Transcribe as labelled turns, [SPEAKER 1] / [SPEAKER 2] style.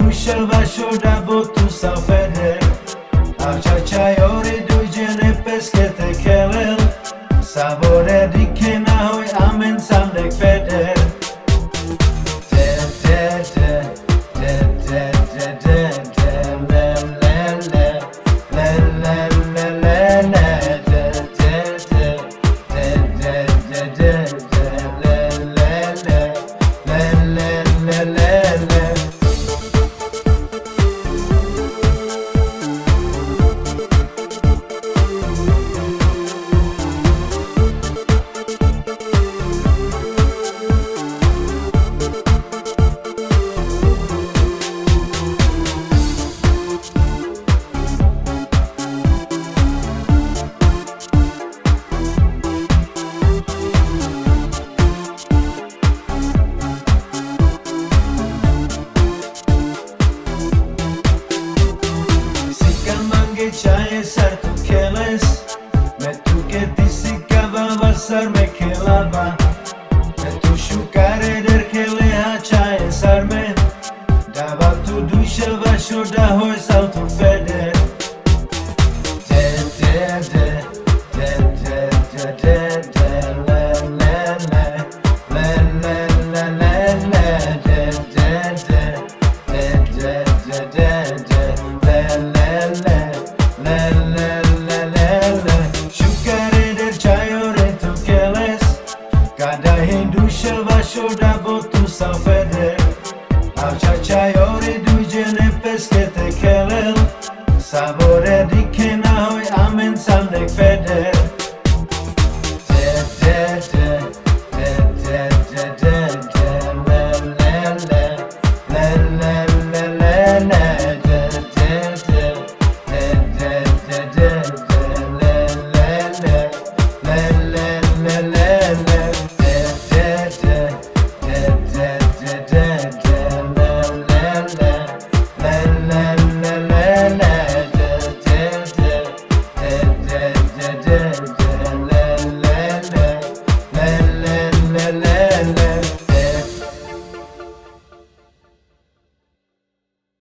[SPEAKER 1] dușel va șoda botu sau fede Acea ori ducene peschete kelel Savore di che nahoi amen sandek fede Chaye sar tu keles Me tu que tisicava vasar me kelava Me tu shukare der kele ha chaye sar me Dava tu dushel va shoda hoy sal tu fede Cada hindu shel va shoda botu sau fede Acea ori